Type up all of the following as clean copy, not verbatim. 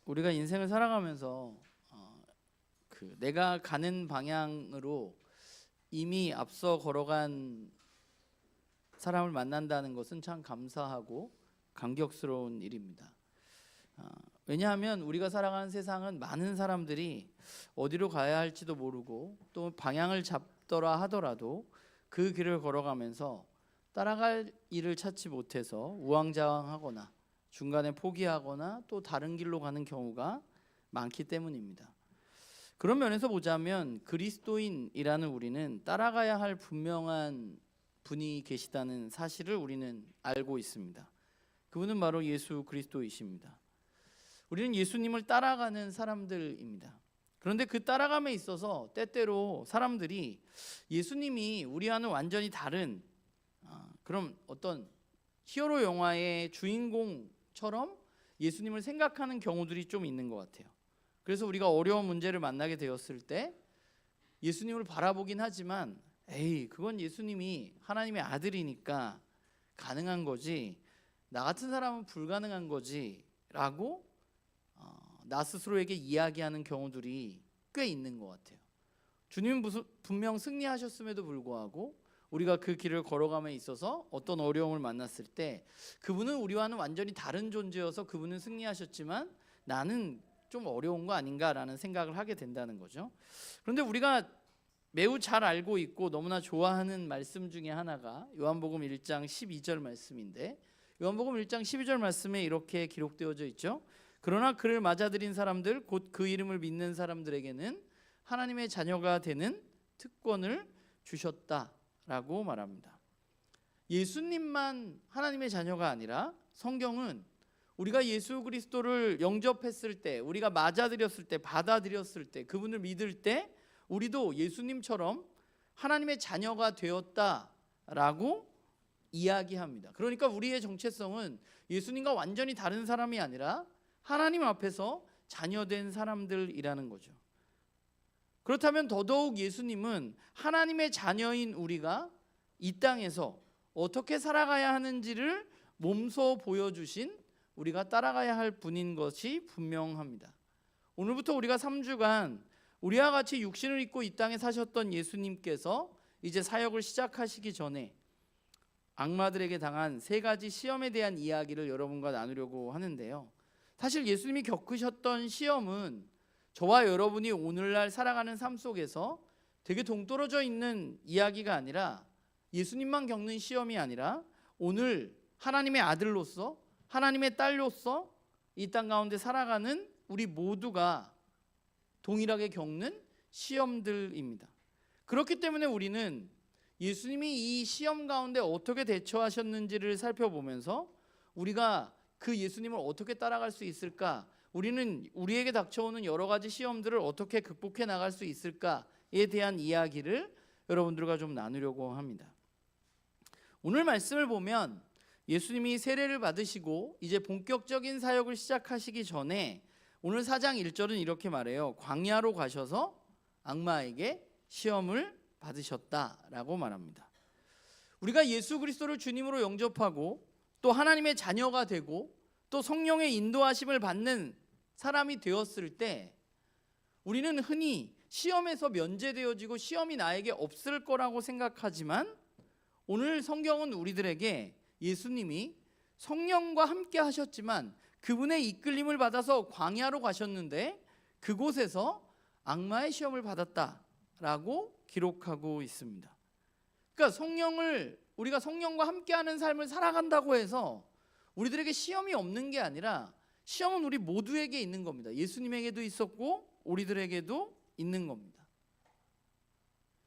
우리가 인생을 살아가면서 내가 가는 방향으로 이미 앞서 걸어간 사람을 만난다는 것은 참 감사하고 감격스러운 일입니다. 왜냐하면 우리가 살아가는 세상은 많은 사람들이 어디로 가야 할지도 모르고 또 방향을 잡더라 하더라도 그 길을 걸어가면서 따라갈 일을 찾지 못해서 우왕좌왕하거나 중간에 포기하거나 또 다른 길로 가는 경우가 많기 때문입니다. 그런 면에서 보자면 그리스도인이라는 우리는 따라가야 할 분명한 분이 계시다는 사실을 우리는 알고 있습니다. 그분은 바로 예수 그리스도이십니다. 우리는 예수님을 따라가는 사람들입니다. 그런데 그 따라감에 있어서 때때로 사람들이 예수님이 우리와는 완전히 다른 그럼 어떤 히어로 영화의 주인공처럼 예수님을 생각하는 경우들이 좀 있는 것 같아요. 그래서 우리가 어려운 문제를 만나게 되었을 때 예수님을 바라보긴 하지만 에이 그건 예수님이 하나님의 아들이니까 가능한 거지 나 같은 사람은 불가능한 거지 라고 나 스스로에게 이야기하는 경우들이 꽤 있는 것 같아요. 주님은 분명 승리하셨음에도 불구하고 우리가 그 길을 걸어감에 있어서 어떤 어려움을 만났을 때 그분은 우리와는 완전히 다른 존재여서 그분은 승리하셨지만 나는 좀 어려운 거 아닌가라는 생각을 하게 된다는 거죠. 그런데 우리가 매우 잘 알고 있고 너무나 좋아하는 말씀 중에 하나가 요한복음 1장 12절 말씀인데 요한복음 1장 12절 말씀에 이렇게 기록되어져 있죠. 그러나 그를 맞아들인 사람들 곧 그 이름을 믿는 사람들에게는 하나님의 자녀가 되는 특권을 주셨다라고 말합니다. 예수님만 하나님의 자녀가 아니라 성경은 우리가 예수 그리스도를 영접했을 때 우리가 맞아들였을 때 받아들였을 때 그분을 믿을 때 우리도 예수님처럼 하나님의 자녀가 되었다라고 이야기합니다. 그러니까 우리의 정체성은 예수님과 완전히 다른 사람이 아니라 하나님 앞에서 자녀된 사람들이라는 거죠. 그렇다면 더더욱 예수님은 하나님의 자녀인 우리가 이 땅에서 어떻게 살아가야 하는지를 몸소 보여주신 우리가 따라가야 할 분인 것이 분명합니다. 오늘부터 우리가 3주간 우리와 같이 육신을 입고 이 땅에 사셨던 예수님께서 이제 사역을 시작하시기 전에 악마들에게 당한 3가지 시험에 대한 이야기를 여러분과 나누려고 하는데요. 사실 예수님이 겪으셨던 시험은 저와 여러분이 오늘날 살아가는 삶 속에서 되게 동떨어져 있는 이야기가 아니라 예수님만 겪는 시험이 아니라 오늘 하나님의 아들로서 하나님의 딸로서 이 땅 가운데 살아가는 우리 모두가 동일하게 겪는 시험들입니다. 그렇기 때문에 우리는 예수님이 이 시험 가운데 어떻게 대처하셨는지를 살펴보면서 우리가 그 예수님을 어떻게 따라갈 수 있을까? 우리는 우리에게 닥쳐오는 여러 가지 시험들을 어떻게 극복해 나갈 수 있을까에 대한 이야기를 여러분들과 좀 나누려고 합니다. 오늘 말씀을 보면 예수님이 세례를 받으시고 이제 본격적인 사역을 시작하시기 전에 오늘 4장 1절은 이렇게 말해요. 광야로 가셔서 악마에게 시험을 받으셨다라고 말합니다. 우리가 예수 그리스도를 주님으로 영접하고 또 하나님의 자녀가 되고 또 성령의 인도하심을 받는 사람이 되었을 때 우리는 흔히 시험에서 면제되어지고 시험이 나에게 없을 거라고 생각하지만 오늘 성경은 우리들에게 예수님이 성령과 함께 하셨지만 그분의 이끌림을 받아서 광야로 가셨는데 그곳에서 악마의 시험을 받았다라고 기록하고 있습니다. 그러니까 우리가 성령과 함께하는 삶을 살아간다고 해서 우리들에게 시험이 없는 게 아니라 시험은 우리 모두에게 있는 겁니다. 예수님에게도 있었고 우리들에게도 있는 겁니다.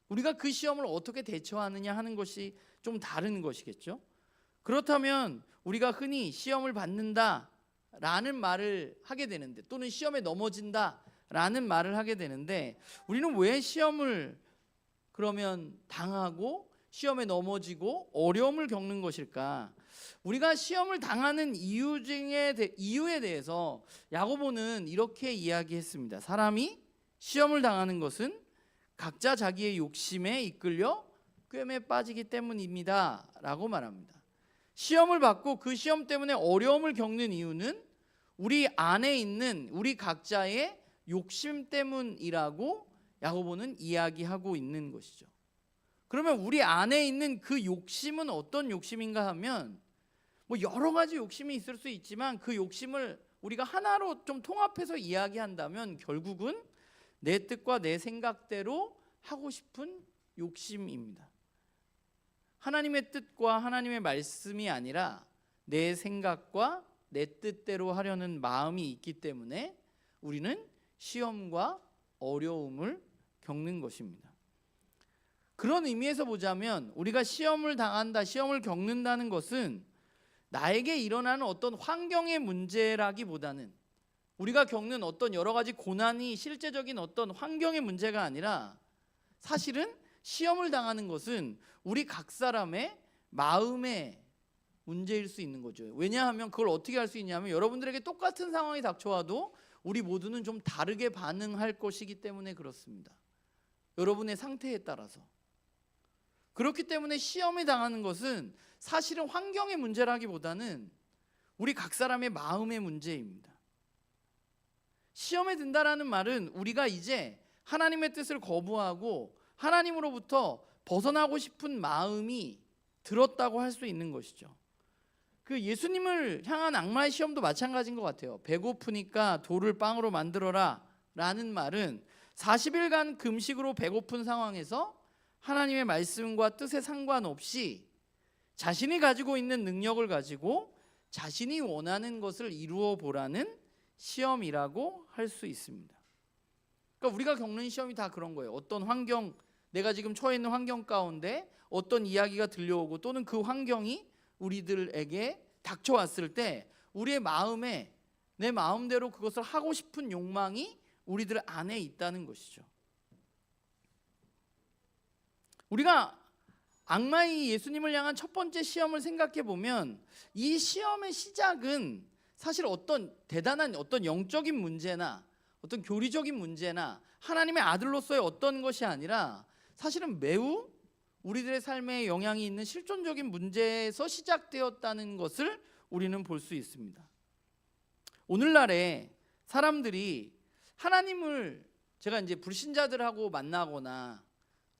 우리가 그 시험을 어떻게 대처하느냐 하는 것이 좀 다른 것이겠죠. 그렇다면 우리가 흔히 시험을 받는다라는 말을 하게 되는데 또는 시험에 넘어진다라는 말을 하게 되는데 우리는 왜 시험을 그러면 당하고 시험에 넘어지고 어려움을 겪는 것일까? 우리가 시험을 당하는 이유에 대해서 야고보는 이렇게 이야기했습니다. 사람이 시험을 당하는 것은 각자 자기의 욕심에 이끌려 꿰매 빠지기 때문입니다 라고 말합니다. 시험을 받고 그 시험 때문에 어려움을 겪는 이유는 우리 안에 있는 우리 각자의 욕심 때문이라고 야고보는 이야기하고 있는 것이죠. 그러면 우리 안에 있는 그 욕심은 어떤 욕심인가 하면 뭐 여러 가지 욕심이 있을 수 있지만 그 욕심을 우리가 하나로 좀 통합해서 이야기한다면 결국은 내 뜻과 내 생각대로 하고 싶은 욕심입니다. 하나님의 뜻과 하나님의 말씀이 아니라 내 생각과 내 뜻대로 하려는 마음이 있기 때문에 우리는 시험과 어려움을 겪는 것입니다. 그런 의미에서 보자면 우리가 시험을 당한다, 시험을 겪는다는 것은 나에게 일어나는 어떤 환경의 문제라기보다는 우리가 겪는 어떤 여러 가지 고난이 실제적인 어떤 환경의 문제가 아니라 사실은 시험을 당하는 것은 우리 각 사람의 마음의 문제일 수 있는 거죠. 왜냐하면 그걸 어떻게 할 수 있냐면 여러분들에게 똑같은 상황이 닥쳐와도 우리 모두는 좀 다르게 반응할 것이기 때문에 그렇습니다. 여러분의 상태에 따라서. 그렇기 때문에 시험에 당하는 것은 사실은 환경의 문제라기보다는 우리 각 사람의 마음의 문제입니다. 시험에 든다라는 말은 우리가 이제 하나님의 뜻을 거부하고 하나님으로부터 벗어나고 싶은 마음이 들었다고 할 수 있는 것이죠. 그 예수님을 향한 악마의 시험도 마찬가지인 것 같아요. 배고프니까 돌을 빵으로 만들어라 라는 말은 40일간 금식으로 배고픈 상황에서 하나님의 말씀과 뜻에 상관없이 자신이 가지고 있는 능력을 가지고 자신이 원하는 것을 이루어 보라는 시험이라고 할 수 있습니다. 그러니까 우리가 겪는 시험이 다 그런 거예요. 어떤 환경, 내가 지금 처해 있는 환경 가운데 어떤 이야기가 들려오고 또는 그 환경이 우리들에게 닥쳐왔을 때 우리의 마음에 내 마음대로 그것을 하고 싶은 욕망이 우리들 안에 있다는 것이죠. 우리가 악마의 예수님을 향한 첫 번째 시험을 생각해 보면 이 시험의 시작은 사실 어떤 대단한 어떤 영적인 문제나 어떤 교리적인 문제나 하나님의 아들로서의 어떤 것이 아니라 사실은 매우 우리들의 삶에 영향이 있는 실존적인 문제에서 시작되었다는 것을 우리는 볼 수 있습니다. 오늘날에 사람들이 하나님을 제가 이제 불신자들하고 만나거나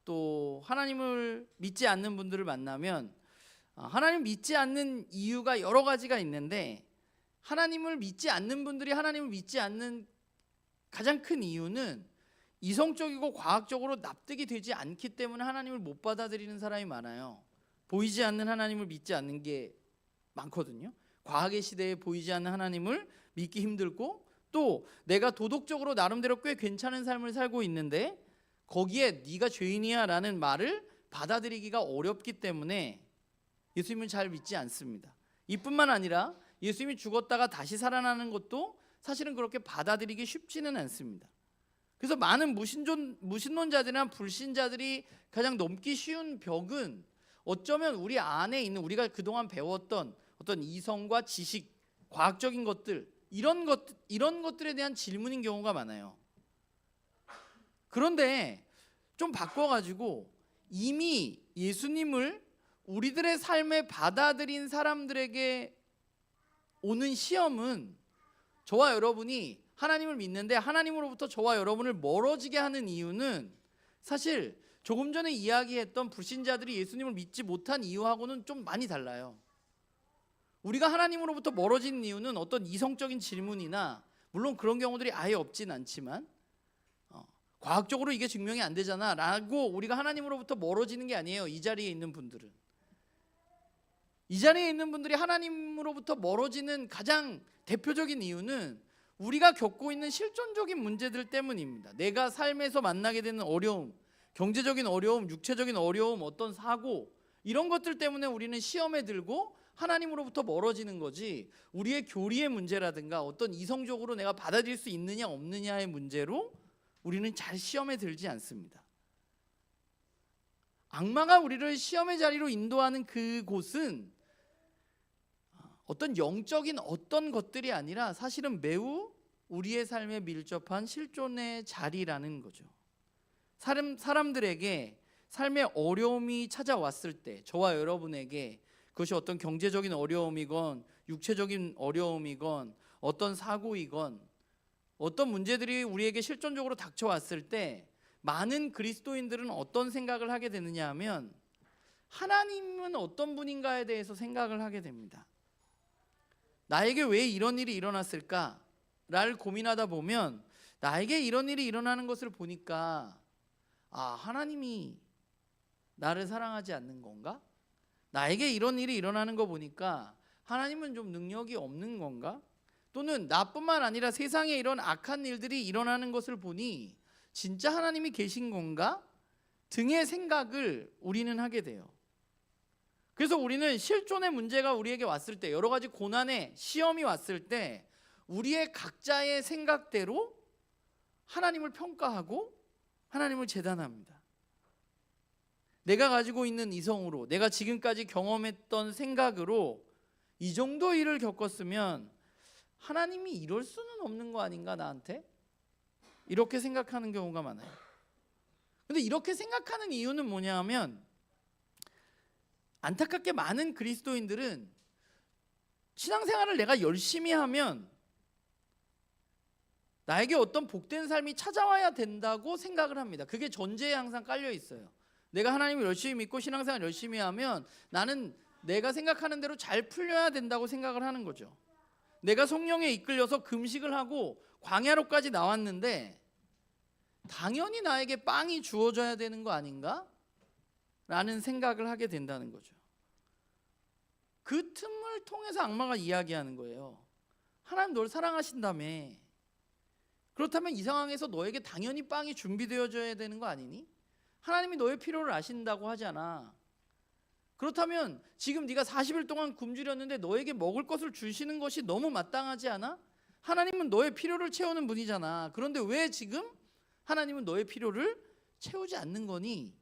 또 하나님을 믿지 않는 분들을 만나면 하나님 믿지 않는 이유가 여러 가지가 있는데 하나님을 믿지 않는 분들이 하나님을 믿지 않는 가장 큰 이유는 이성적이고 과학적으로 납득이 되지 않기 때문에 하나님을 못 받아들이는 사람이 많아요. 보이지 않는 하나님을 믿지 않는 게 많거든요. 과학의 시대에 보이지 않는 하나님을 믿기 힘들고 또 내가 도덕적으로 나름대로 꽤 괜찮은 삶을 살고 있는데 거기에 네가 죄인이야 라는 말을 받아들이기가 어렵기 때문에 예수님을 잘 믿지 않습니다. 이뿐만 아니라 예수님이 죽었다가 다시 살아나는 것도 사실은 그렇게 받아들이기 쉽지는 않습니다. 그래서 많은 무신론자들이나 불신자들이 가장 넘기 쉬운 벽은 어쩌면 우리 안에 있는 우리가 그동안 배웠던 어떤 이성과 지식, 과학적인 것들 이런 것들에 대한 질문인 경우가 많아요. 그런데 좀 바꿔가지고 이미 예수님을 우리들의 삶에 받아들인 사람들에게 오는 시험은 저와 여러분이 하나님을 믿는데 하나님으로부터 저와 여러분을 멀어지게 하는 이유는 사실 조금 전에 이야기했던 불신자들이 예수님을 믿지 못한 이유하고는 좀 많이 달라요. 우리가 하나님으로부터 멀어지는 이유는 어떤 이성적인 질문이나 물론 그런 경우들이 아예 없진 않지만 과학적으로 이게 증명이 안 되잖아 라고 우리가 하나님으로부터 멀어지는 게 아니에요. 이 자리에 있는 분들은. 이 자리에 있는 분들이 하나님으로부터 멀어지는 가장 대표적인 이유는 우리가 겪고 있는 실존적인 문제들 때문입니다. 내가 삶에서 만나게 되는 어려움, 경제적인 어려움, 육체적인 어려움, 어떤 사고 이런 것들 때문에 우리는 시험에 들고 하나님으로부터 멀어지는 거지 우리의 교리의 문제라든가 어떤 이성적으로 내가 받아들일 수 있느냐 없느냐의 문제로 우리는 잘 시험에 들지 않습니다. 악마가 우리를 시험의 자리로 인도하는 그곳은 어떤 영적인 어떤 것들이 아니라 사실은 매우 우리의 삶에 밀접한 실존의 자리라는 거죠. 사람들에게 삶의 어려움이 찾아왔을 때 저와 여러분에게 그것이 어떤 경제적인 어려움이건 육체적인 어려움이건 어떤 사고이건 어떤 문제들이 우리에게 실존적으로 닥쳐왔을 때 많은 그리스도인들은 어떤 생각을 하게 되느냐 하면 하나님은 어떤 분인가에 대해서 생각을 하게 됩니다. 나에게 왜 이런 일이 일어났을까를 고민하다 보면 나에게 이런 일이 일어나는 것을 보니까 하나님이 나를 사랑하지 않는 건가? 나에게 이런 일이 일어나는 거 보니까 하나님은 좀 능력이 없는 건가? 또는 나뿐만 아니라 세상에 이런 악한 일들이 일어나는 것을 보니 진짜 하나님이 계신 건가? 등의 생각을 우리는 하게 돼요. 그래서 우리는 실존의 문제가 우리에게 왔을 때, 여러 가지 고난의 시험이 왔을 때 우리의 각자의 생각대로 하나님을 평가하고 하나님을 재단합니다. 내가 가지고 있는 이성으로, 내가 지금까지 경험했던 생각으로 이 정도 일을 겪었으면 하나님이 이럴 수는 없는 거 아닌가 나한테? 이렇게 생각하는 경우가 많아요. 근데 이렇게 생각하는 이유는 뭐냐 하면 안타깝게 많은 그리스도인들은 신앙생활을 내가 열심히 하면 나에게 어떤 복된 삶이 찾아와야 된다고 생각을 합니다. 그게 전제에 항상 깔려 있어요. 내가 하나님을 열심히 믿고 신앙생활 열심히 하면 나는 내가 생각하는 대로 잘 풀려야 된다고 생각을 하는 거죠. 내가 성령에 이끌려서 금식을 하고 광야로까지 나왔는데 당연히 나에게 빵이 주어져야 되는 거 아닌가? 라는 생각을 하게 된다는 거죠. 그 틈을 통해서 악마가 이야기하는 거예요. 하나님 널 사랑하신다며. 그렇다면 이 상황에서 너에게 당연히 빵이 준비되어져야 되는 거 아니니? 하나님이 너의 필요를 아신다고 하잖아. 그렇다면 지금 네가 40일 동안 굶주렸는데 너에게 먹을 것을 주시는 것이 너무 마땅하지 않아? 하나님은 너의 필요를 채우는 분이잖아. 그런데 왜 지금 하나님은 너의 필요를 채우지 않는 거니?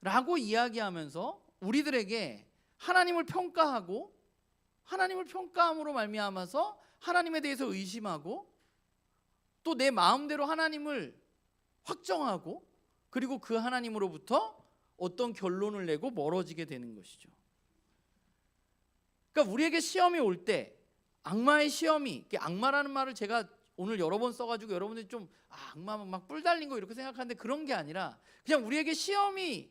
라고 이야기하면서 우리들에게 하나님을 평가하고 하나님을 평가함으로 말미암아서 하나님에 대해서 의심하고 또 내 마음대로 하나님을 확정하고 그리고 그 하나님으로부터 어떤 결론을 내고 멀어지게 되는 것이죠. 그러니까 우리에게 시험이 올 때 악마의 시험이, 악마라는 말을 제가 오늘 여러 번 써가지고 여러분들이 좀 악마 막 뿔 달린 거 이렇게 생각하는데 그런 게 아니라 그냥 우리에게 시험이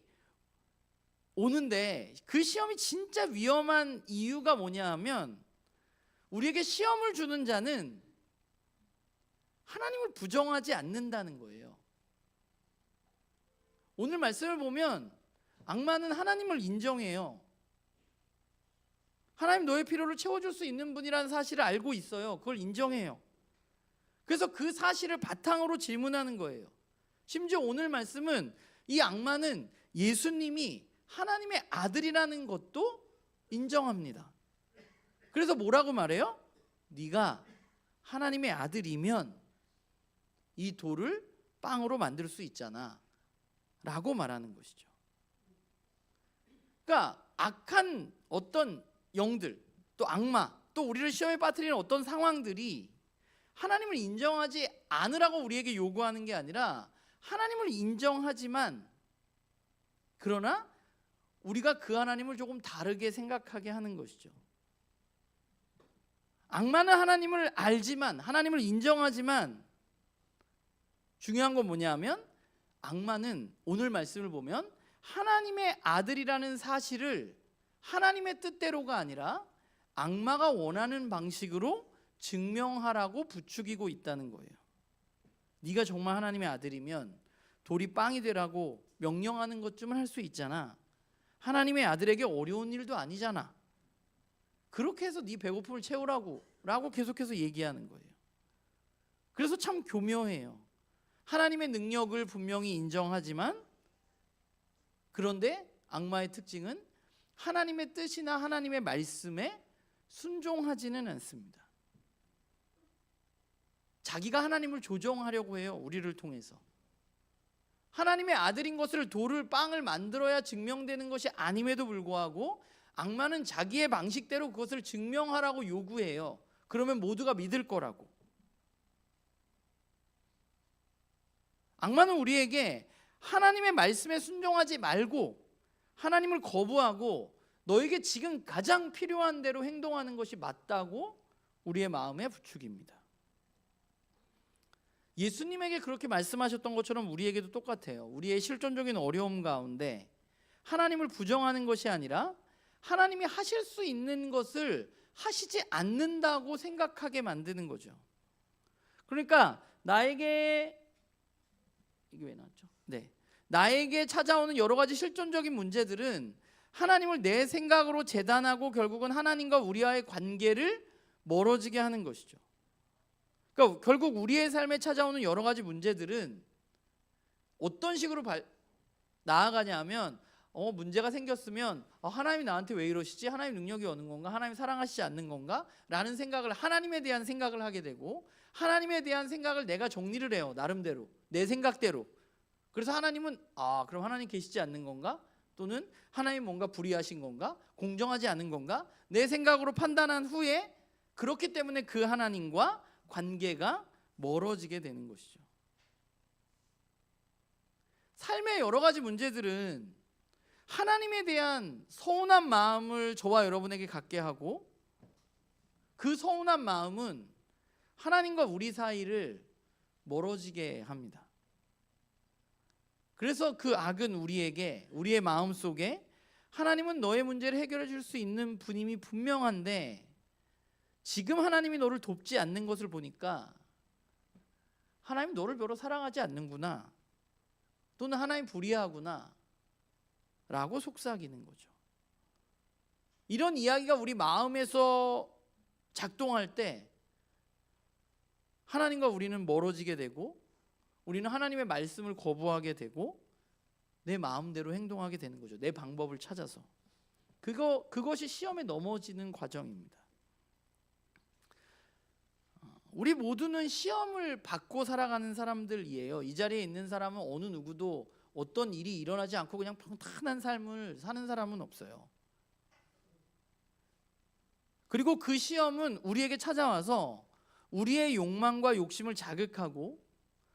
오는데 그 시험이 진짜 위험한 이유가 뭐냐 하면 우리에게 시험을 주는 자는 하나님을 부정하지 않는다는 거예요. 오늘 말씀을 보면 악마는 하나님을 인정해요. 하나님 너의 필요를 채워줄 수 있는 분이라는 사실을 알고 있어요. 그걸 인정해요. 그래서 그 사실을 바탕으로 질문하는 거예요. 심지어 오늘 말씀은 이 악마는 예수님이 하나님의 아들이라는 것도 인정합니다. 그래서 뭐라고 말해요? 네가 하나님의 아들이면 이 돌을 빵으로 만들 수 있잖아 라고 말하는 것이죠. 그러니까 악한 어떤 영들, 또 악마, 또 우리를 시험에 빠뜨리는 어떤 상황들이 하나님을 인정하지 않으라고 우리에게 요구하는 게 아니라 하나님을 인정하지만 그러나 우리가 그 하나님을 조금 다르게 생각하게 하는 것이죠. 악마는 하나님을 알지만, 하나님을 인정하지만 중요한 건 뭐냐면 악마는 오늘 말씀을 보면 하나님의 아들이라는 사실을 하나님의 뜻대로가 아니라 악마가 원하는 방식으로 증명하라고 부추기고 있다는 거예요. 네가 정말 하나님의 아들이면 돌이 빵이 되라고 명령하는 것쯤은 할 수 있잖아. 하나님의 아들에게 어려운 일도 아니잖아. 그렇게 해서 네 배고픔을 채우라고 라고 계속해서 얘기하는 거예요. 그래서 참 교묘해요. 하나님의 능력을 분명히 인정하지만 그런데 악마의 특징은 하나님의 뜻이나 하나님의 말씀에 순종하지는 않습니다. 자기가 하나님을 조정하려고 해요. 우리를 통해서. 하나님의 아들인 것을 돌을 빵을 만들어야 증명되는 것이 아님에도 불구하고 악마는 자기의 방식대로 그것을 증명하라고 요구해요. 그러면 모두가 믿을 거라고. 악마는 우리에게 하나님의 말씀에 순종하지 말고 하나님을 거부하고 너에게 지금 가장 필요한 대로 행동하는 것이 맞다고 우리의 마음의 부축입니다. 예수님에게 그렇게 말씀하셨던 것처럼 우리에게도 똑같아요. 우리의 실존적인 어려움 가운데 하나님을 부정하는 것이 아니라 하나님이 하실 수 있는 것을 하시지 않는다고 생각하게 만드는 거죠. 그러니까 나에게 이게 왜 나왔죠? 네, 나에게 찾아오는 여러 가지 실존적인 문제들은 하나님을 내 생각으로 재단하고 결국은 하나님과 우리와의 관계를 멀어지게 하는 것이죠. 그러니까 결국 우리의 삶에 찾아오는 여러 가지 문제들은 어떤 식으로 나아가냐면 문제가 생겼으면 하나님이 나한테 왜 이러시지? 하나님 능력이 없는 건가? 하나님 사랑하시지 않는 건가? 라는 생각을, 하나님에 대한 생각을 하게 되고, 하나님에 대한 생각을 내가 정리를 해요. 나름대로 내 생각대로. 그래서 하나님은 그럼 하나님 계시지 않는 건가? 또는 하나님 뭔가 불의하신 건가? 공정하지 않은 건가? 내 생각으로 판단한 후에 그렇기 때문에 그 하나님과 관계가 멀어지게 되는 것이죠. 삶의 여러 가지 문제들은 하나님에 대한 서운한 마음을 저와 여러분에게 갖게 하고, 그 서운한 마음은 하나님과 우리 사이를 멀어지게 합니다. 그래서 그 악은 우리의 마음 속에 하나님은 너의 문제를 해결해 줄 수 있는 분임이 분명한데 지금 하나님이 너를 돕지 않는 것을 보니까 하나님 너를 별로 사랑하지 않는구나, 또는 하나님 불의하구나 라고 속삭이는 거죠. 이런 이야기가 우리 마음에서 작동할 때 하나님과 우리는 멀어지게 되고, 우리는 하나님의 말씀을 거부하게 되고 내 마음대로 행동하게 되는 거죠. 내 방법을 찾아서. 그것이 시험에 넘어지는 과정입니다. 우리 모두는 시험을 받고 살아가는 사람들이에요. 이 자리에 있는 사람은 어느 누구도 어떤 일이 일어나지 않고 그냥 평탄한 삶을 사는 사람은 없어요. 그리고 그 시험은 우리에게 찾아와서 우리의 욕망과 욕심을 자극하고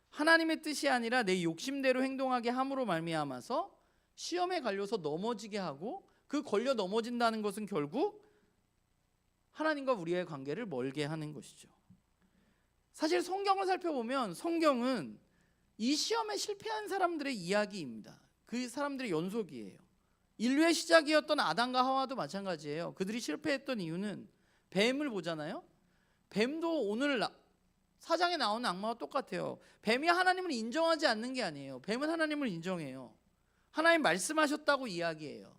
하나님의 뜻이 아니라 내 욕심대로 행동하게 함으로 말미암아서 시험에 걸려서 넘어지게 하고, 그 걸려 넘어진다는 것은 결국 하나님과 우리의 관계를 멀게 하는 것이죠. 사실 성경을 살펴보면 성경은 이 시험에 실패한 사람들의 이야기입니다. 그 사람들의 연속이에요. 인류의 시작이었던 아담과 하와도 마찬가지예요. 그들이 실패했던 이유는 뱀을 보잖아요. 뱀도 오늘 사장에 나오는 악마와 똑같아요. 뱀이 하나님을 인정하지 않는 게 아니에요. 뱀은 하나님을 인정해요. 하나님 말씀하셨다고 이야기해요.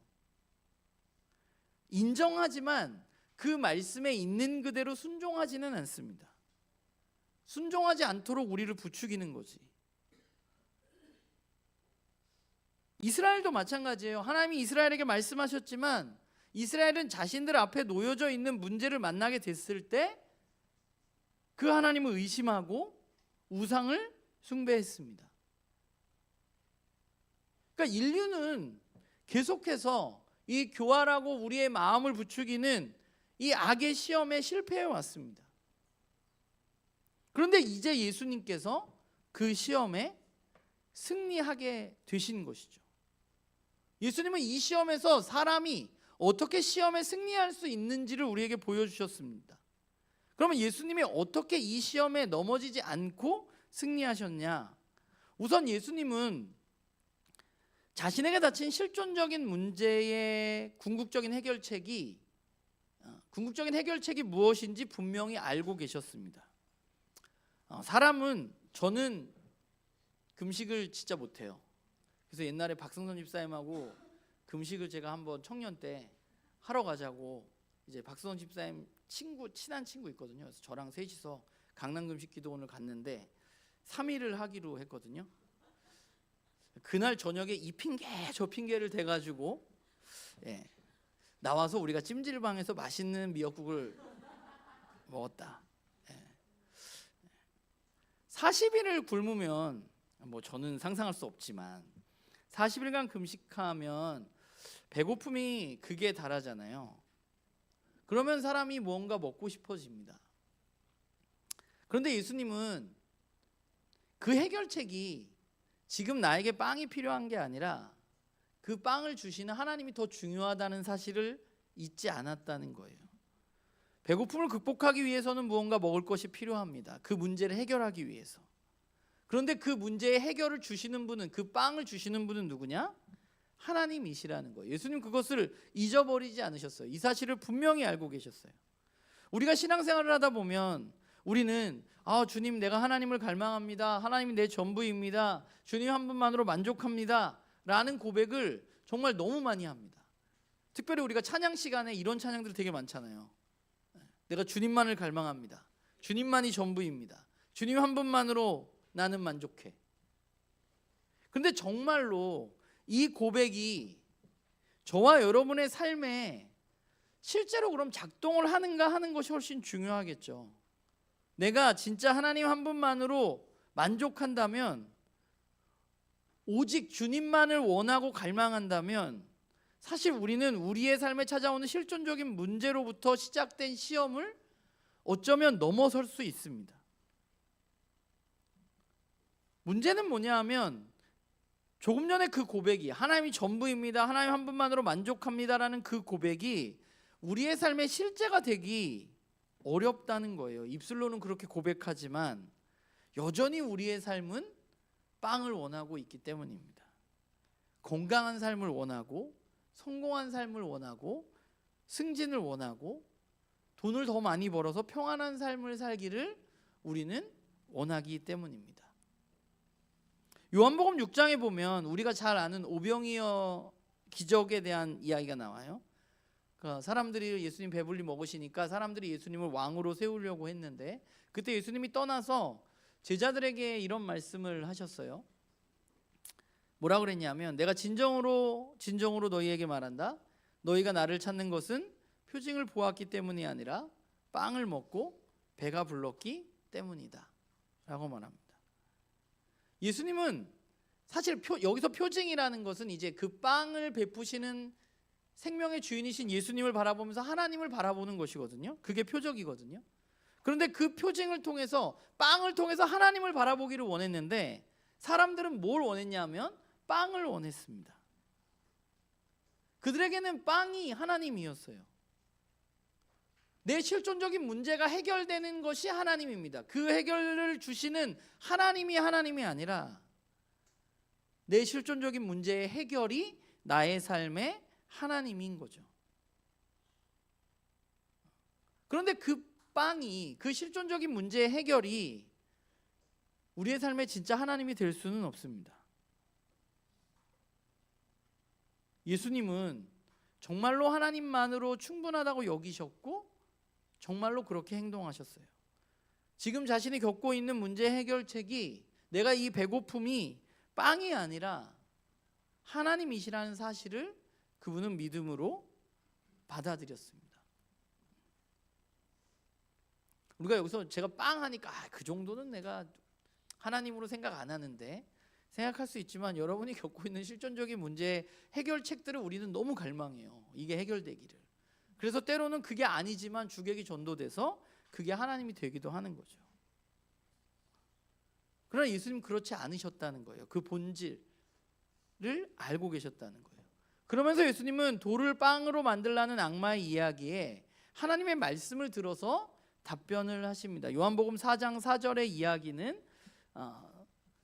인정하지만 그 말씀에 있는 그대로 순종하지는 않습니다. 순종하지 않도록 우리를 부추기는 거지. 이스라엘도 마찬가지예요. 하나님이 이스라엘에게 말씀하셨지만 이스라엘은 자신들 앞에 놓여져 있는 문제를 만나게 됐을 때 그 하나님을 의심하고 우상을 숭배했습니다. 그러니까 인류는 계속해서 이 교활하고 우리의 마음을 부추기는 이 악의 시험에 실패해 왔습니다. 그런데 이제 예수님께서 그 시험에 승리하게 되신 것이죠. 예수님은 이 시험에서 사람이 어떻게 시험에 승리할 수 있는지를 우리에게 보여주셨습니다. 그러면 예수님이 어떻게 이 시험에 넘어지지 않고 승리하셨냐? 우선 예수님은 자신에게 닥친 실존적인 문제의 궁극적인 해결책이 무엇인지 분명히 알고 계셨습니다. 저는 금식을 진짜 못해요. 그래서 옛날에 박성선 집사님하고 금식을 제가 한번 청년 때 하러 가자고, 이제 박성선 집사님 친한 친구 있거든요. 그래서 저랑 셋이서 강남금식 기도원을 갔는데 3일을 하기로 했거든요. 그날 저녁에 이 핑계 저 핑계를 대가지고 나와서 우리가 찜질방에서 맛있는 미역국을 먹었다. 40일을 굶으면 저는 상상할 수 없지만 40일간 금식하면 배고픔이 극에 달하잖아요. 그러면 사람이 뭔가 먹고 싶어집니다. 그런데 예수님은 그 해결책이 지금 나에게 빵이 필요한 게 아니라 그 빵을 주시는 하나님이 더 중요하다는 사실을 잊지 않았다는 거예요. 배고픔을 극복하기 위해서는 무언가 먹을 것이 필요합니다. 그 문제를 해결하기 위해서. 그런데 그 문제의 해결을 주시는 분은, 그 빵을 주시는 분은 누구냐? 하나님이시라는 거예요. 예수님 그것을 잊어버리지 않으셨어요. 이 사실을 분명히 알고 계셨어요. 우리가 신앙생활을 하다 보면 우리는 주님, 내가 하나님을 갈망합니다. 하나님이 내 전부입니다. 주님 한 분만으로 만족합니다. 라는 고백을 정말 너무 많이 합니다. 특별히 우리가 찬양 시간에 이런 찬양들이 되게 많잖아요. 내가 주님만을 갈망합니다. 주님만이 전부입니다. 주님 한 분만으로 나는 만족해. 근데 정말로 이 고백이 저와 여러분의 삶에 실제로 그럼 작동을 하는가 하는 것이 훨씬 중요하겠죠. 내가 진짜 하나님 한 분만으로 만족한다면, 오직 주님만을 원하고 갈망한다면, 사실 우리는 우리의 삶에 찾아오는 실존적인 문제로부터 시작된 시험을 어쩌면 넘어설 수 있습니다. 문제는 뭐냐 하면, 조금 전에 그 고백이, 하나님이 전부입니다, 하나님 한 분만으로 만족합니다라는 그 고백이 우리의 삶의 실제가 되기 어렵다는 거예요. 입술로는 그렇게 고백하지만 여전히 우리의 삶은 빵을 원하고 있기 때문입니다. 건강한 삶을 원하고, 성공한 삶을 원하고, 승진을 원하고, 돈을 더 많이 벌어서 평안한 삶을 살기를 우리는 원하기 때문입니다. 요한복음 6장에 보면 우리가 잘 아는 오병이어 기적에 대한 이야기가 나와요. 사람들이 예수님 배불리 먹으시니까 사람들이 예수님을 왕으로 세우려고 했는데, 그때 예수님이 떠나서 제자들에게 이런 말씀을 하셨어요. 뭐라 그랬냐면, 내가 진정으로 너희에게 말한다. 너희가 나를 찾는 것은 표징을 보았기 때문이 아니라 빵을 먹고 배가 불렀기 때문이다 라고 말합니다. 예수님은 사실 여기서 표징이라는 것은 이제 그 빵을 베푸시는 생명의 주인이신 예수님을 바라보면서 하나님을 바라보는 것이거든요. 그게 표적이거든요. 그런데 그 표징을 통해서, 빵을 통해서 하나님을 바라보기를 원했는데, 사람들은 뭘 원했냐면 빵을 원했습니다. 그들에게는 빵이 하나님이었어요. 내 실존적인 문제가 해결되는 것이 하나님입니다. 그 해결을 주시는 하나님이 아니라 내 실존적인 문제의 해결이 나의 삶의 하나님인 거죠. 그런데 그 빵이, 그 실존적인 문제의 해결이 우리의 삶에 진짜 하나님이 될 수는 없습니다. 예수님은 정말로 하나님만으로 충분하다고 여기셨고 정말로 그렇게 행동하셨어요. 지금 자신이 겪고 있는 문제 해결책이, 내가 이 배고픔이 빵이 아니라 하나님이시라는 사실을 그분은 믿음으로 받아들였습니다. 우리가 여기서 제가 빵 하니까 그 정도는 내가 하나님으로 생각 안 하는데 생각할 수 있지만, 여러분이 겪고 있는 실존적인 문제 해결책들을 우리는 너무 갈망해요. 이게 해결되기를. 그래서 때로는 그게 아니지만 주객이 전도돼서 그게 하나님이 되기도 하는 거죠. 그러나 예수님 그렇지 않으셨다는 거예요. 그 본질을 알고 계셨다는 거예요. 그러면서 예수님은 돌을 빵으로 만들라는 악마의 이야기에 하나님의 말씀을 들어서 답변을 하십니다. 요한복음 4장 4절의 이야기는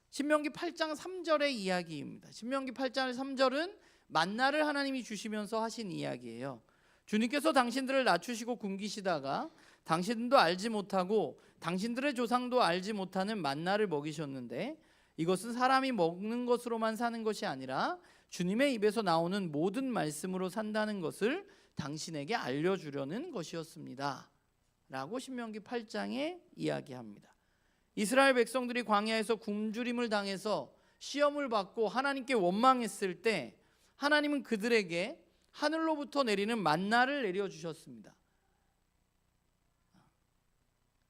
신명기 8장 3절의 이야기입니다. 신명기 8장 3절은 만나를 하나님이 주시면서 하신 이야기예요. 주님께서 당신들을 낮추시고 굶기시다가 당신도 알지 못하고 당신들의 조상도 알지 못하는 만나를 먹이셨는데, 이것은 사람이 먹는 것으로만 사는 것이 아니라 주님의 입에서 나오는 모든 말씀으로 산다는 것을 당신에게 알려주려는 것이었습니다 라고 신명기 8장에 이야기합니다. 이스라엘 백성들이 광야에서 굶주림을 당해서 시험을 받고 하나님께 원망했을 때, 하나님은 그들에게 하늘로부터 내리는 만나를 내려주셨습니다.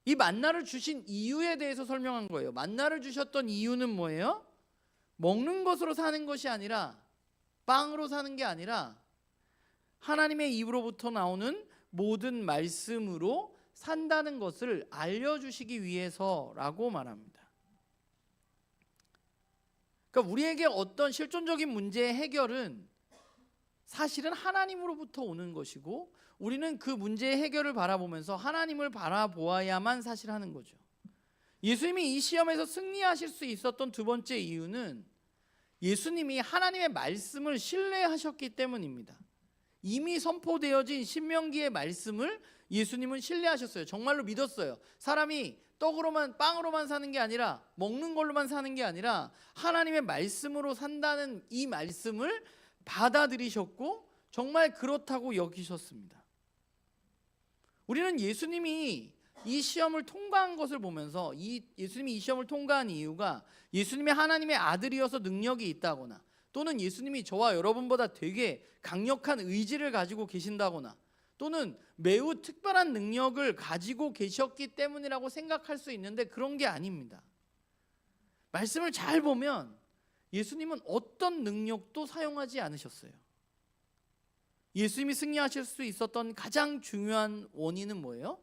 이 만나를 주신 이유에 대해서 설명한 거예요. 만나를 주셨던 이유는 뭐예요? 먹는 것으로 사는 것이 아니라, 빵으로 사는 게 아니라 하나님의 입으로부터 나오는 모든 말씀으로 산다는 것을 알려주시기 위해서라고 말합니다. 그러니까 우리에게 어떤 실존적인 문제의 해결은 사실은 하나님으로부터 오는 것이고, 우리는 그 문제의 해결을 바라보면서 하나님을 바라보아야만 사실 하는 거죠. 예수님이 이 시험에서 승리하실 수 있었던 두 번째 이유는 예수님이 하나님의 말씀을 신뢰하셨기 때문입니다. 이미 선포되어진 신명기의 말씀을 예수님은 신뢰하셨어요. 정말로 믿었어요. 사람이 떡으로만 빵으로만 사는 게 아니라 먹는 걸로만 사는 게 아니라 하나님의 말씀으로 산다는 이 말씀을 받아들이셨고 정말 그렇다고 여기셨습니다. 우리는 예수님이 이 시험을 통과한 것을 보면서 예수님이 이 시험을 통과한 이유가 예수님이 하나님의 아들이어서 능력이 있다거나 또는 예수님이 저와 여러분보다 되게 강력한 의지를 가지고 계신다거나 또는 매우 특별한 능력을 가지고 계셨기 때문이라고 생각할 수 있는데 그런 게 아닙니다. 말씀을 잘 보면 예수님은 어떤 능력도 사용하지 않으셨어요. 예수님이 승리하실 수 있었던 가장 중요한 원인은 뭐예요?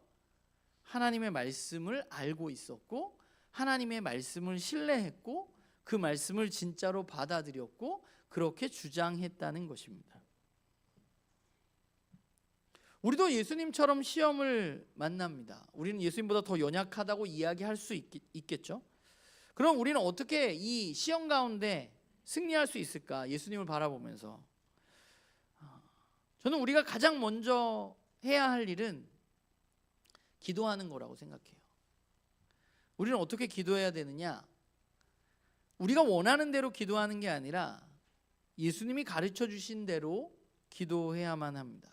하나님의 말씀을 알고 있었고 하나님의 말씀을 신뢰했고 그 말씀을 진짜로 받아들였고 그렇게 주장했다는 것입니다. 우리도 예수님처럼 시험을 만납니다. 우리는 예수님보다 더 연약하다고 이야기할 수 있겠죠. 그럼 우리는 어떻게 이 시험 가운데 승리할 수 있을까? 예수님을 바라보면서 저는 우리가 가장 먼저 해야 할 일은 기도하는 거라고 생각해요. 우리는 어떻게 기도해야 되느냐? 우리가 원하는 대로 기도하는 게 아니라 예수님이 가르쳐 주신 대로 기도해야만 합니다.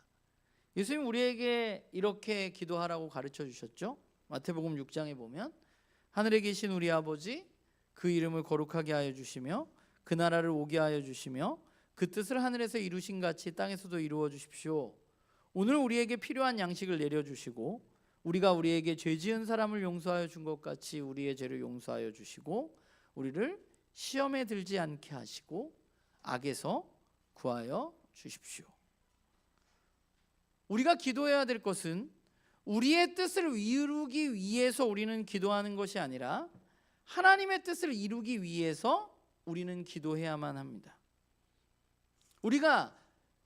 예수님 우리에게 이렇게 기도하라고 가르쳐 주셨죠. 마태복음 6장에 보면 하늘에 계신 우리 아버지 그 이름을 거룩하게 하여 주시며 그 나라를 오게 하여 주시며 그 뜻을 하늘에서 이루신 같이 땅에서도 이루어 주십시오. 오늘 우리에게 필요한 양식을 내려주시고 우리가 우리에게 죄 지은 사람을 용서하여 준 것 같이 우리의 죄를 용서하여 주시고 우리를 시험에 들지 않게 하시고 악에서 구하여 주십시오. 우리가 기도해야 될 것은 우리의 뜻을 이루기 위해서 우리는 기도하는 것이 아니라 하나님의 뜻을 이루기 위해서 우리는 기도해야만 합니다. 우리가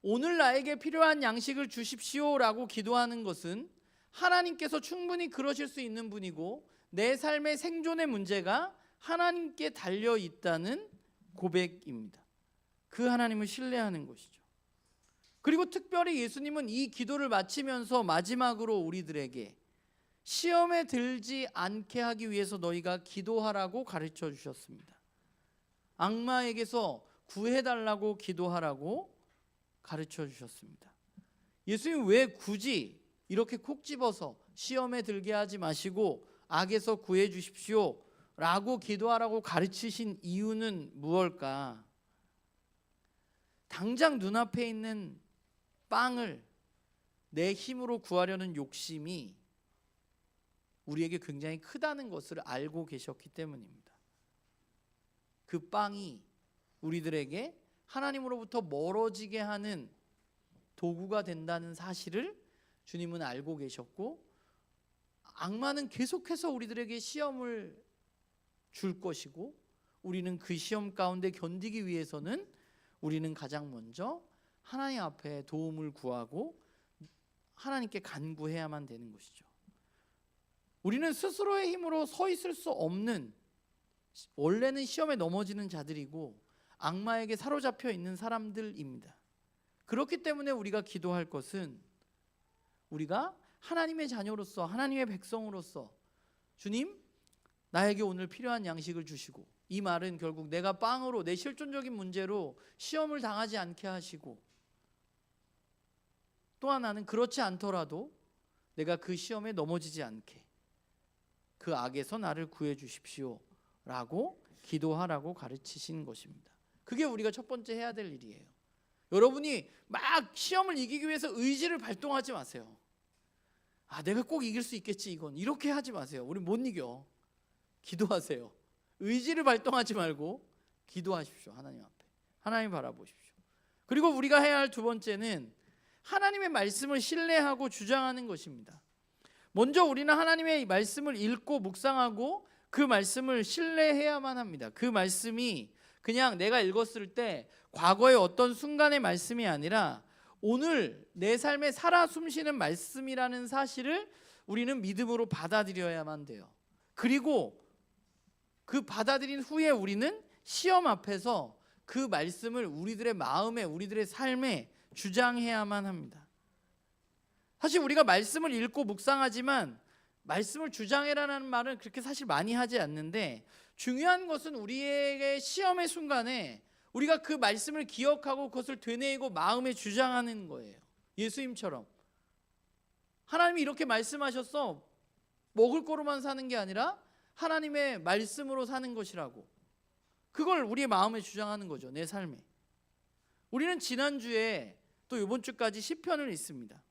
오늘 나에게 필요한 양식을 주십시오라고 기도하는 것은 하나님께서 충분히 그러실 수 있는 분이고 내 삶의 생존의 문제가 하나님께 달려 있다는 고백입니다. 그 하나님을 신뢰하는 것이죠. 그리고 특별히 예수님은 이 기도를 마치면서 마지막으로 우리들에게 시험에 들지 않게 하기 위해서 너희가 기도하라고 가르쳐 주셨습니다. 악마에게서 구해달라고 기도하라고 가르쳐 주셨습니다. 예수님 왜 굳이 이렇게 콕 집어서 시험에 들게 하지 마시고 악에서 구해 주십시오 라고 기도하라고 가르치신 이유는 무엇일까? 당장 눈앞에 있는 빵을 내 힘으로 구하려는 욕심이 우리에게 굉장히 크다는 것을 알고 계셨기 때문입니다. 그 빵이 우리들에게 하나님으로부터 멀어지게 하는 도구가 된다는 사실을 주님은 알고 계셨고 악마는 계속해서 우리들에게 시험을 줄 것이고 우리는 그 시험 가운데 견디기 위해서는 우리는 가장 먼저 하나님 앞에 도움을 구하고 하나님께 간구해야만 되는 것이죠. 우리는 스스로의 힘으로 서 있을 수 없는 원래는 시험에 넘어지는 자들이고 악마에게 사로잡혀 있는 사람들입니다. 그렇기 때문에 우리가 기도할 것은 우리가 하나님의 자녀로서 하나님의 백성으로서 주님 나에게 오늘 필요한 양식을 주시고 이 말은 결국 내가 빵으로 내 실존적인 문제로 시험을 당하지 않게 하시고 또 하나는 그렇지 않더라도 내가 그 시험에 넘어지지 않게 그 악에서 나를 구해 주십시오 라고 기도하라고 가르치신 것입니다. 그게 우리가 첫 번째 해야 될 일이에요. 여러분이 막 시험을 이기기 위해서 의지를 발동하지 마세요. 내가 꼭 이길 수 있겠지 이건 이렇게 하지 마세요. 우리 못 이겨. 기도하세요. 의지를 발동하지 말고 기도하십시오. 하나님 앞에 하나님 바라보십시오. 그리고 우리가 해야 할 두 번째는 하나님의 말씀을 신뢰하고 주장하는 것입니다. 먼저 우리는 하나님의 말씀을 읽고 묵상하고 그 말씀을 신뢰해야만 합니다. 그 말씀이 그냥 내가 읽었을 때 과거의 어떤 순간의 말씀이 아니라 오늘 내 삶에 살아 숨쉬는 말씀이라는 사실을 우리는 믿음으로 받아들여야만 돼요. 그리고 그 받아들인 후에 우리는 시험 앞에서 그 말씀을 우리들의 마음에, 우리들의 삶에 주장해야만 합니다. 사실 우리가 말씀을 읽고 묵상하지만 말씀을 주장해라는 말은 그렇게 사실 많이 하지 않는데, 중요한 것은 우리에게 시험의 순간에 우리가 그 말씀을 기억하고 그것을 되뇌이고 마음에 주장하는 거예요. 예수님처럼 하나님이 이렇게 말씀하셨어. 먹을 거로만 사는 게 아니라 하나님의 말씀으로 사는 것이라고. 그걸 우리의 마음에 주장하는 거죠. 내 삶에. 우리는 지난주에 또 이번 주까지 시편을 읽습니다.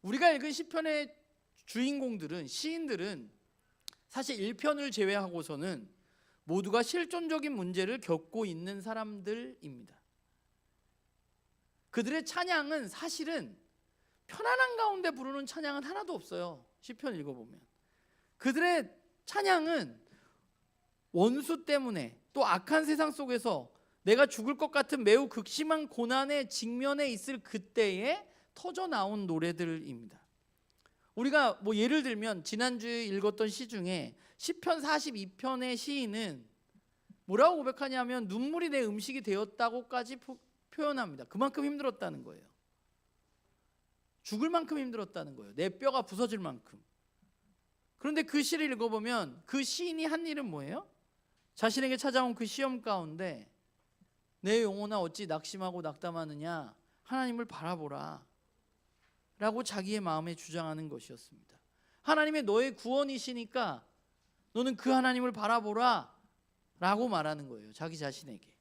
우리가 읽은 시편의 주인공들은, 시인들은 사실 1편을 제외하고서는 모두가 실존적인 문제를 겪고 있는 사람들입니다. 그들의 찬양은 사실은 편안한 가운데 부르는 찬양은 하나도 없어요. 시편 읽어보면 그들의 찬양은 원수 때문에, 또 악한 세상 속에서 내가 죽을 것 같은 매우 극심한 고난의 직면에 있을 그때에 터져 나온 노래들입니다. 우리가 예를 들면 지난주에 읽었던 시 중에 시편 42편의 시인은 뭐라고 고백하냐면 눈물이 내 음식이 되었다고까지 표현합니다. 그만큼 힘들었다는 거예요. 죽을 만큼 힘들었다는 거예요. 내 뼈가 부서질 만큼. 그런데 그 시를 읽어보면 그 시인이 한 일은 뭐예요? 자신에게 찾아온 그 시험 가운데 내 영혼아 어찌 낙심하고 낙담하느냐, 하나님을 바라보라 라고 자기의 마음에 주장하는 것이었습니다. 하나님의 너의 구원이시니까 너는 그 하나님을 바라보라 라고 말하는 거예요. 자기 자신에게.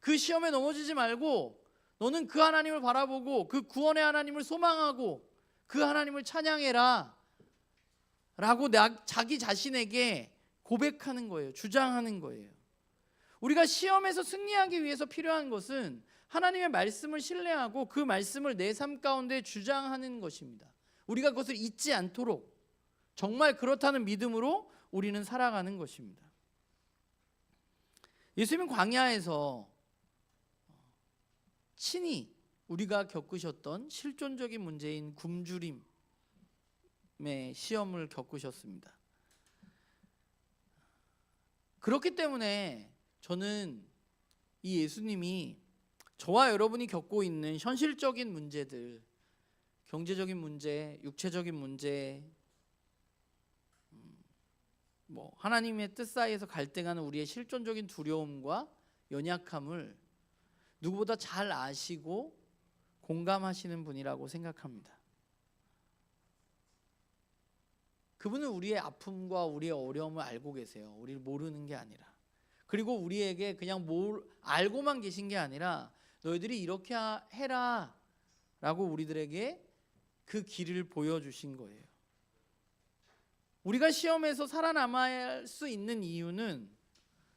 그 시험에 넘어지지 말고 너는 그 하나님을 바라보고 그 구원의 하나님을 소망하고 그 하나님을 찬양해라 라고 자기 자신에게 고백하는 거예요. 주장하는 거예요. 우리가 시험에서 승리하기 위해서 필요한 것은 하나님의 말씀을 신뢰하고 그 말씀을 내 삶 가운데 주장하는 것입니다. 우리가 그것을 잊지 않도록 정말 그렇다는 믿음으로 우리는 살아가는 것입니다. 예수님은 광야에서 친히 우리가 겪으셨던 실존적인 문제인 굶주림의 시험을 겪으셨습니다. 그렇기 때문에 저는 이 예수님이 저와 여러분이 겪고 있는 현실적인 문제들, 경제적인 문제, 육체적인 문제, 하나님의 뜻 사이에서 갈등하는 우리의 실존적인 두려움과 연약함을 누구보다 잘 아시고 공감하시는 분이라고 생각합니다. 그분은 우리의 아픔과 우리의 어려움을 알고 계세요. 우리를 모르는 게 아니라. 그리고 우리에게 그냥 알고만 계신 게 아니라 너희들이 이렇게 해라 라고 우리들에게 그 길을 보여주신 거예요. 우리가 시험에서 살아남을 수 있는 이유는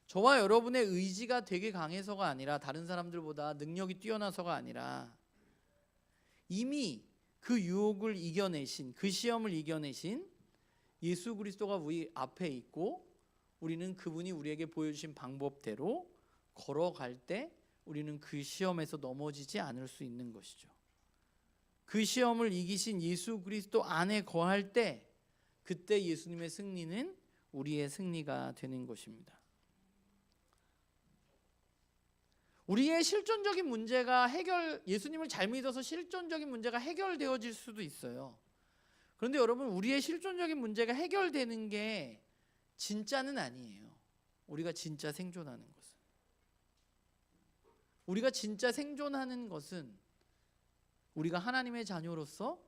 저와 여러분의 의지가 되게 강해서가 아니라, 다른 사람들보다 능력이 뛰어나서가 아니라, 이미 그 유혹을 이겨내신, 그 시험을 이겨내신 예수 그리스도가 우리 앞에 있고 우리는 그분이 우리에게 보여주신 방법대로 걸어갈 때 우리는 그 시험에서 넘어지지 않을 수 있는 것이죠. 그 시험을 이기신 예수 그리스도 안에 거할 때 그때 예수님의 승리는 우리의 승리가 되는 것입니다. 우리의 실존적인 문제가 예수님을 잘 믿어서 실존적인 문제가 해결되어질 수도 있어요. 그런데 여러분, 우리의 실존적인 문제가 해결되는 게 진짜는 아니에요. 우리가 진짜 생존하는 것은. 우리가 진짜 생존하는 것은 우리가 하나님의 자녀로서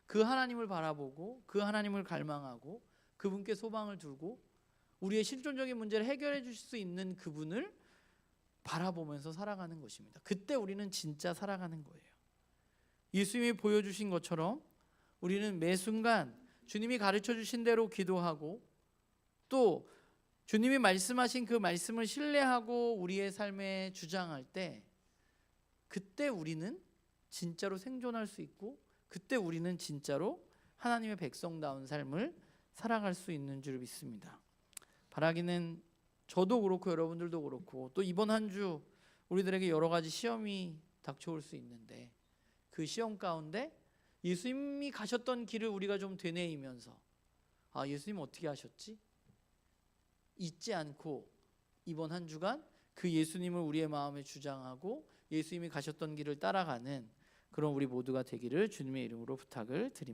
그 하나님을 바라보고 그 하나님을 갈망하고 그분께 소망을 두고 우리의 실존적인 문제를 해결해 주실 수 있는 그분을 바라보면서 살아가는 것입니다. 그때 우리는 진짜 살아가는 거예요. 예수님이 보여주신 것처럼 우리는 매 순간 주님이 가르쳐 주신 대로 기도하고 또 주님이 말씀하신 그 말씀을 신뢰하고 우리의 삶에 주장할 때 그때 우리는 진짜로 생존할 수 있고 그때 우리는 진짜로 하나님의 백성다운 삶을 살아갈 수 있는 줄 믿습니다. 바라기는 저도 그렇고 여러분들도 그렇고 또 이번 한 주 우리들에게 여러 가지 시험이 닥쳐올 수 있는데 그 시험 가운데 예수님이 가셨던 길을 우리가 좀 되뇌이면서 예수님 어떻게 하셨지? 잊지 않고 이번 한 주간 그 예수님을 우리의 마음에 주장하고 예수님이 가셨던 길을 따라가는 그런 우리 모두가 되기를 주님의 이름으로 부탁을 드립니다.